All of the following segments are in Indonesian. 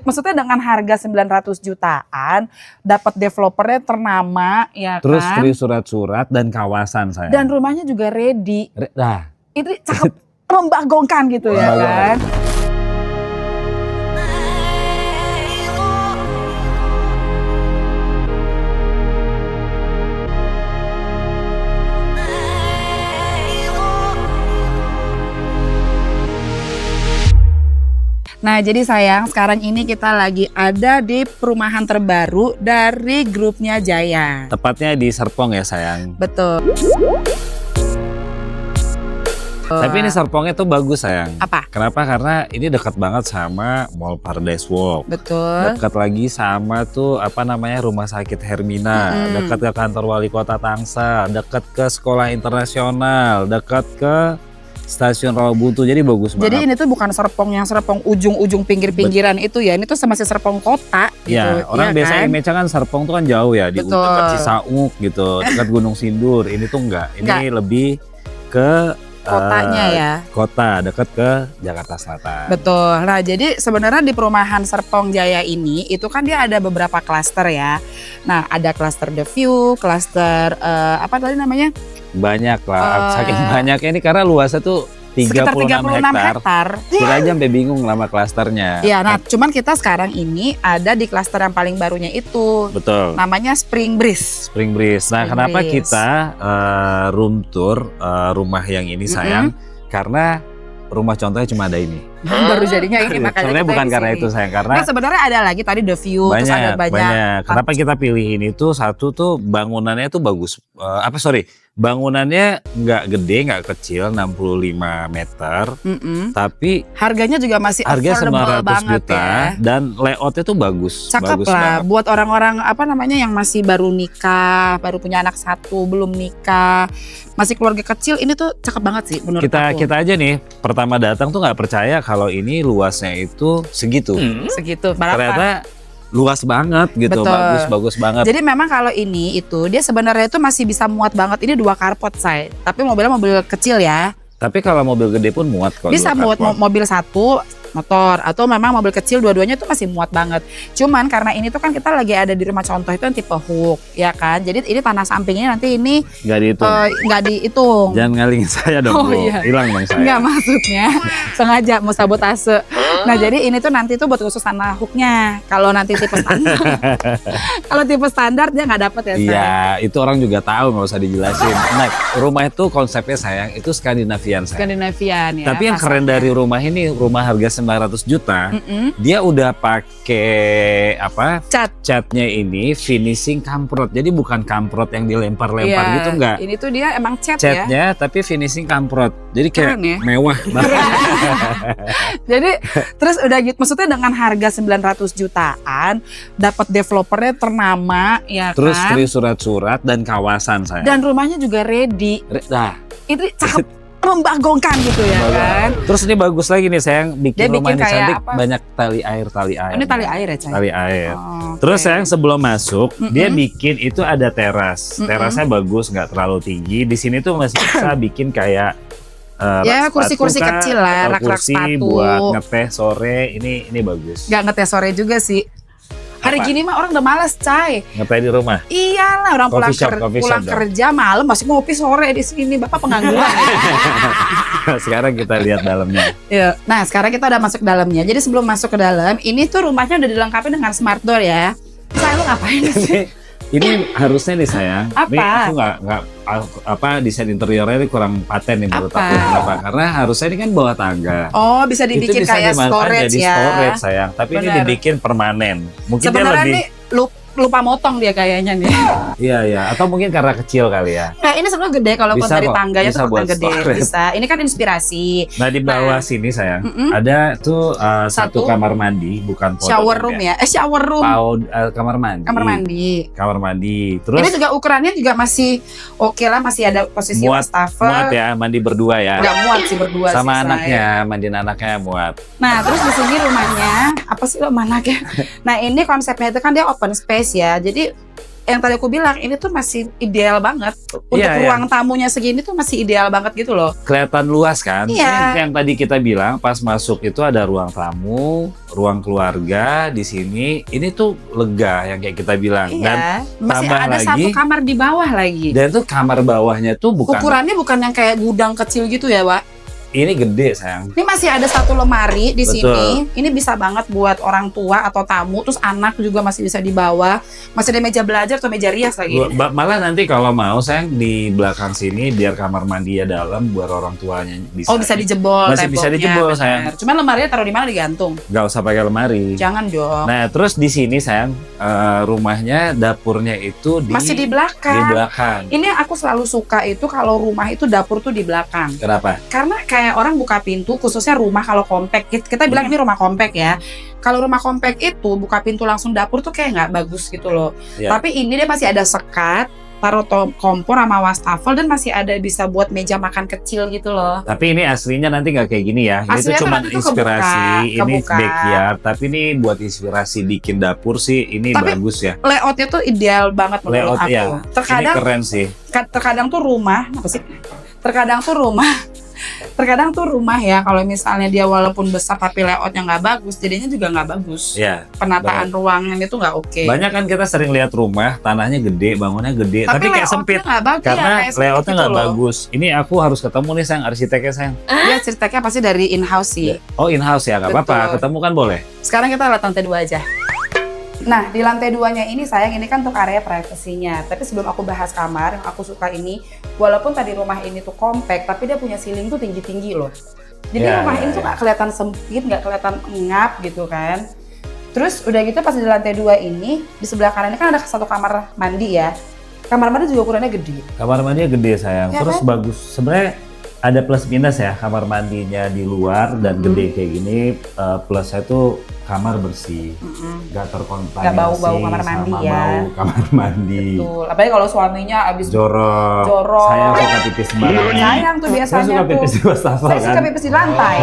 Maksudnya dengan harga 900 jutaan, dapat developernya ternama, ya Terus kan? free surat-surat dan kawasan saya. Dan rumahnya juga ready. Nah, Itu cakep, membagongkan gitu ya kan? Nah, jadi sayang, sekarang ini kita lagi ada di perumahan terbaru dari grupnya Jaya. tepatnya di Serpong ya sayang. Betul. Tapi ini Serpongnya tuh bagus sayang. Apa? Kenapa? Karena ini dekat banget sama Mall Paradise Walk. Betul. Dekat lagi sama tuh apa namanya Rumah Sakit Hermina, dekat ke kantor Wali Kota Tangsel, dekat ke sekolah internasional, dekat ke Stasiun Rawabuntu, jadi bagus banget. Jadi ini tuh bukan Serpong yang Serpong ujung-ujung pinggir-pinggiran itu ya. Ini tuh masih Serpong kota gitu. Ya, orang iya biasanya kan? image kan Serpong tuh kan jauh ya, di Betul. dekat Cisauk gitu, dekat Gunung Sindur. Ini tuh enggak, ini Enggak. lebih ke Kotanya ya. kota, dekat ke Jakarta Selatan. Betul. Nah, jadi sebenarnya di perumahan Serpong Jaya ini itu kan dia ada beberapa klaster ya. Nah, ada klaster The View, klaster apa tadi namanya? Banyak lah, saking banyaknya ini karena luasnya tuh 36 Sekitar 36 hektar. hektar. Kita aja sampai bingung nama klasternya. Iya, nah cuman kita sekarang ini ada di klaster yang paling barunya itu. Betul. Namanya Spring Breeze. Spring Breeze. Nah, Spring kenapa Breeze. kita room tour rumah yang ini sayang? Karena rumah contohnya cuma ada ini. Baru jadinya ini makanya Sebenarnya kita bukan di karena sini. itu sayang, karena Nah, sebenarnya ada lagi tadi The View, terus ada banyak. Kenapa kita pilih ini tuh satu tuh bangunannya tuh bagus. Bangunannya nggak gede, nggak kecil, 65 meter. Tapi Harganya juga masih harga affordable 900 banget juta ya. dan layoutnya tuh bagus. Cakep bagus lah banget. buat orang-orang apa namanya yang masih baru nikah, baru punya anak satu, belum nikah, masih keluarga kecil, ini tuh cakep banget sih menurut aku. Kita aja nih pertama datang tuh nggak percaya kalau ini luasnya itu segitu. Segitu. Berapa? Ternyata luas banget gitu, Betul. bagus banget. Jadi memang kalau ini itu dia sebenarnya itu masih bisa muat banget. Ini 2 carport say. Tapi mobilnya mobil kecil ya. Tapi kalau mobil gede pun muat kok. Bisa dua muat carport. mobil 1 motor atau memang mobil kecil dua-duanya itu masih muat banget. Cuman karena ini tuh kan kita lagi ada di rumah contoh itu yang tipe hook ya kan. Jadi ini tanah sampingnya nanti ini Nggak dihitung. nggak dihitung. Jangan ngalingin saya dong, Oh, bro. iya. Hilang dong saya. Enggak maksudnya sengaja mau sabotase. Nah jadi ini tuh nanti tuh buat khusus tanah hooknya. Kalau nanti tipe standar, kalau tipe standar dia nggak dapet ya. Say? Iya, itu orang juga tahu, nggak usah dijelasin. Nah, rumah itu konsepnya sayang, itu Skandinavian sayang. Skandinavian ya. Tapi yang keren kasarnya. dari rumah ini, rumah harga 900 juta, dia udah pakai apa? Catnya ini finishing kamprot. Jadi bukan kamprot yang dilempar-lempar Iya, gitu enggak. Ini tuh dia emang cat ya. Catnya tapi finishing kamprot. Jadi kayak Keren ya? mewah banget. Jadi terus udah gitu, maksudnya dengan harga 900 jutaan, dapat developernya ternama ya Terus kan. free surat-surat dan kawasan saya. Dan rumahnya juga ready. Nah, Itu cakep, membagongkan gitu ya kan. terus ini bagus lagi nih sayang, bikin Dia rumah bikin ini kayak cantik, apa? banyak tali air. Ini tali air ya, Chay? Tali air. Oh, Terus oke. sayang sebelum masuk dia bikin itu ada teras. Terasnya bagus, nggak terlalu tinggi. Di sini tuh masih bisa bikin kayak ya rak kursi-kursi sepatu kah, kecil lah, atau rak-rak kursi sepatu. buat ngeteh sore. Ini bagus. Nggak ngetes sore juga sih. Hari Apa? gini mah orang udah malas, Chay. Ngeteh di rumah. Iyalah orang Coffee shop pulang dong. kerja malam masih ngopi sore di sini. Bapak pengangguran. Sekarang kita lihat dalamnya. Ya. Nah, sekarang kita udah masuk ke dalamnya. Jadi sebelum masuk ke dalam, ini tuh rumahnya udah dilengkapi dengan smart door ya. Saya lu ngapain sih? Ini harusnya nih sayang. Apa? Ini aku nggak apa desain interiornya ini kurang paten nih menurut Apa? aku. Kenapa? Karena harusnya ini kan bawah tangga. Oh, bisa Itu dibikin bisa kayak dimanfaatkan storage jadi ya. storage sayang. Tapi ini Benar. dibikin permanen. Mungkin Sebenarnya dia lebih. nih lupa motong dia kayaknya nih. Iya. Atau mungkin karena kecil kali ya. Nah, ini sebenarnya gede kalau Bisa dari kok, tangganya bisa tuh buat bukan gede. storage. Bisa. Ini kan inspirasi. Nah di bawah sini sayang ada tuh satu Satu kamar mandi, bukan podok Shower room ya. Shower room. Kamar mandi. Kamar mandi. Kamar mandi. Terus Ini juga ukurannya juga masih oke lah, masih ada posisi muat wastafel. ya, mandi berdua ya. Nggak muat sih berdua Sama sih, anaknya, mandiin anaknya muat. Nah, terus di sini rumahnya apa sih lo anaknya? Nah, ini konsepnya itu kan dia open space ya. Jadi yang tadi aku bilang ini tuh masih ideal banget untuk Iya, iya. ruang tamunya segini tuh masih ideal banget gitu loh. Kelihatan luas kan? Iya. Ini yang tadi kita bilang pas masuk itu ada ruang tamu, ruang keluarga di sini. Ini tuh lega yang kayak kita bilang. Dan Iya, masih tambah ada lagi, satu kamar di bawah lagi. tuh kamar bawahnya tuh bukan, Ukurannya bukan yang kayak gudang kecil gitu ya, Wak. ini gede sayang. Ini masih ada satu lemari di Betul. sini. Ini bisa banget buat orang tua atau tamu, terus anak juga masih bisa dibawa. Masih ada meja belajar atau meja rias lagi. Malah nanti kalau mau sayang di belakang sini biar kamar mandi ya dalam buat orang tuanya bisa. Oh, bisa dijebol Masih bisa temboknya, dijebol, benar. sayang. Cuman lemarinya taruh di mana digantung. Nggak usah pakai lemari. Jangan dong. Nah terus di sini sayang rumahnya dapurnya itu Masih di di belakang. belakang. Ini aku selalu suka itu kalau rumah itu dapur tuh di belakang. Kenapa? Karena kayak orang buka pintu, khususnya rumah kalau kompak, kita bilang ini rumah kompak ya. Kalau rumah kompak itu buka pintu langsung dapur tuh kayak nggak bagus gitu loh. Ya. Tapi ini dia masih ada sekat, taruh kompor sama wastafel dan masih ada bisa buat meja makan kecil gitu loh. Tapi ini aslinya nanti nggak kayak gini ya. Ini tuh Aslinya tuh cuma nanti tuh inspirasi. Ini kebuka. backyard. Tapi ini buat inspirasi bikin dapur sih. Ini Tapi bagus ya. Layoutnya tuh ideal banget menurut Layout aku. ya. Terkadang Ini keren sih. terkadang tuh rumah apa sih? Terkadang tuh rumah ya kalau misalnya dia walaupun besar tapi layoutnya nggak bagus, jadinya juga nggak bagus. Ya. Penataan ruangan itu nggak oke. Banyak kan kita sering lihat rumah tanahnya gede, bangunnya gede, tapi kayak layoutnya sempit. nggak bagus Karena ya, kayak sempit layoutnya gitu nggak loh. bagus. Ini aku harus ketemu nih sayang arsiteknya sayang. Dia ceritanya pasti dari in-house sih. Oh in house ya, nggak apa-apa. Betul. Ketemu kan boleh. Sekarang kita lihat lantai 2 aja. Nah, di lantai 2-nya ini sayang, ini kan untuk area privasinya. Tapi sebelum aku bahas kamar, yang aku suka ini, walaupun tadi rumah ini tuh compact, tapi dia punya ceiling tuh tinggi-tinggi loh. Jadi Ya, rumah ya, ini tuh ya. nggak kelihatan sempit, nggak kelihatan ngap gitu kan. Terus udah gitu pas di lantai 2 ini, di sebelah kanan ini kan ada satu kamar mandi ya. Kamar mandi juga ukurannya gede. Kamar mandinya gede sayang. Ya Terus kan? bagus. Sebenarnya ada plus minus ya. Kamar mandinya di luar dan gede kayak gini. Plusnya tuh kamar bersih, nggak terkontaminasi Nggak bau-bau kamar mandi sama ya. bau kamar mandi. Betul. Apalagi kalau suaminya abis Jorok. Jorok. Saya suka pipis sembarangan. sayang tuh Saya biasanya suka tuh. pipis di wastafel Saya kan. suka pipis di lantai.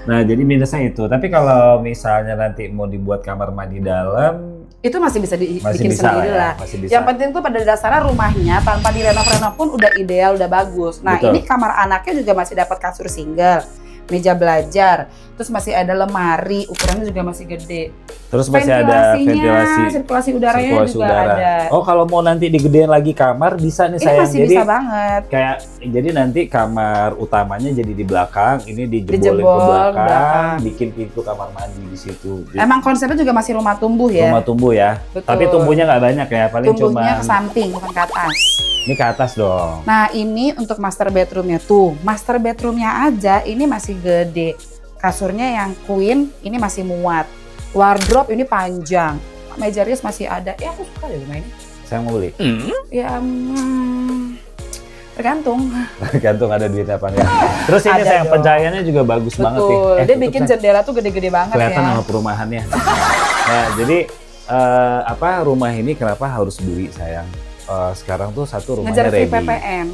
Nah, jadi minusnya itu. Tapi kalau misalnya nanti mau dibuat kamar mandi dalam, Itu masih bisa masih dibikin bisa sendiri lah ya. lah. Masih bisa. Yang penting tuh pada dasarnya rumahnya tanpa direnov-renov pun udah ideal, udah bagus. Nah, Betul. ini kamar anaknya juga masih dapat kasur single, meja belajar, terus masih ada lemari, ukurannya juga masih gede. Terus masih ada ventilasi. Sirkulasi udaranya sirkulasi juga udara. ada. Oh, kalau mau nanti digedein lagi kamar bisa nih Ini sayang. masih Jadi bisa banget. kayak jadi nanti kamar utamanya jadi di belakang, ini dijebolin Dijebol ke belakang, belakang. bikin pintu kamar mandi di situ. Jadi Emang konsepnya juga masih rumah tumbuh ya. rumah tumbuh ya. Betul. Tapi tumbuhnya nggak banyak ya, paling Tumbuhnya cuma ke samping bukan ke atas. ini ke atas dong. Nah, ini untuk master bedroomnya tuh. Master bedroomnya aja ini masih gede. Kasurnya yang queen ini masih muat. Wardrobe ini panjang. Meja rias masih ada. Ya aku suka deh rumah ini. Saya mau beli. Ya tergantung. Gantung ada duitnya apa enggak. Terus ini Ada sayang dong. pencahayaannya juga bagus banget nih. Betul. Dia tutup, bikin sayang. jendela tuh gede-gede banget Kelihatan ya. sama perumahannya. Nah, jadi rumah ini kenapa harus beli sayang? Sekarang tuh satu rumahnya Ngejar free ready. PPN.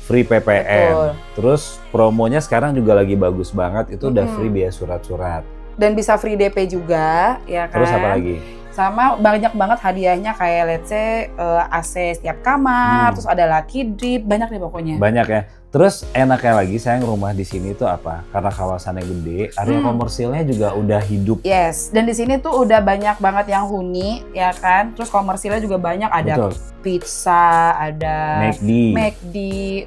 Free PPN. Betul. Terus promonya sekarang juga lagi bagus banget. Itu udah Mm-mm. free biaya surat-surat. Dan bisa free DP juga, ya kan? Terus apa lagi? Sama banyak banget hadiahnya kayak let's say AC setiap kamar, terus ada lucky drip, banyak deh pokoknya. Banyak ya. Terus enaknya lagi sayang rumah di sini tuh apa? Karena kawasannya gede, area komersilnya juga udah hidup. Yes, dan di sini tuh udah banyak banget yang huni, ya kan? Terus komersilnya juga banyak, ada Betul. pizza, ada McD. McD,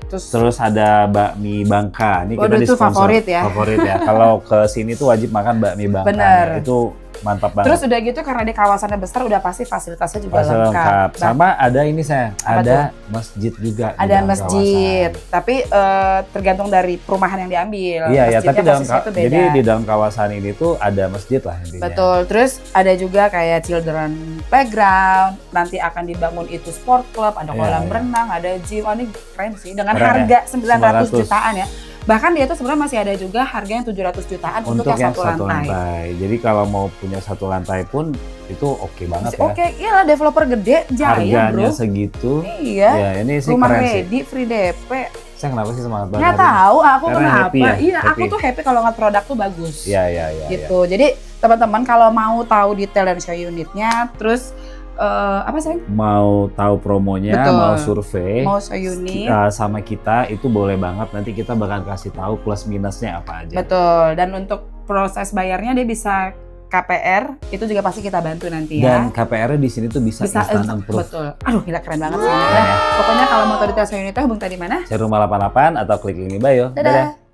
Terus ada bakmi Bangka. Ini kita Waduh, itu disponsor. favorit ya. Favorit ya. Kalau ke sini tuh wajib makan bakmi Bangka. Bener. Itu mantap banget. Terus udah gitu karena di kawasannya besar udah pasti fasilitasnya juga Pasal lengkap. lengkap. Sama ada ini saya, Apa ada masjid juga. di Ada dalam masjid, kawasan. tapi tergantung dari perumahan yang diambil. Iya ya, Masjidnya tapi dalam posisinya tuh beda. jadi di dalam kawasan ini tuh ada masjid lah intinya. Betul, terus ada juga kayak children playground, nanti akan dibangun itu sport club, ada Iya, kolam iya. renang, ada gym, oh ini keren sih, dengan Keren harga ya? 900 jutaan ya. Bahkan dia tuh sebenarnya masih ada juga harga yang 700 jutaan untuk yang satu lantai. Jadi kalau mau punya satu lantai pun itu oke banget ya. Oke, iyalah developer gede, jaya Harganya bro. segitu. Iya, Ya ini sih rumah keren sih. ready, free DP. Saya kenapa sih semangat banget? Nggak tahu, aku Karena kenapa. happy ya? Iya, aku Happy. tuh happy kalau ngeliat produk tuh bagus. Iya. Gitu. Jadi teman-teman kalau mau tahu detail dan show unitnya, terus apa sayang? Mau tahu promonya, Betul. mau survei, Mau se-unit. sama kita itu boleh banget. Nanti kita bakal kasih tahu plus minusnya apa aja. Betul. Dan untuk proses bayarnya dia bisa KPR, itu juga pasti kita bantu nanti ya. Dan KPR-nya di sini tuh bisa instant approve. Betul. Aduh, gila keren banget sih. Nah, pokoknya kalau mau tahu detail se-unitnya hubung tadi mana? Saya Rumah 88 atau klik link di bio. Dadah.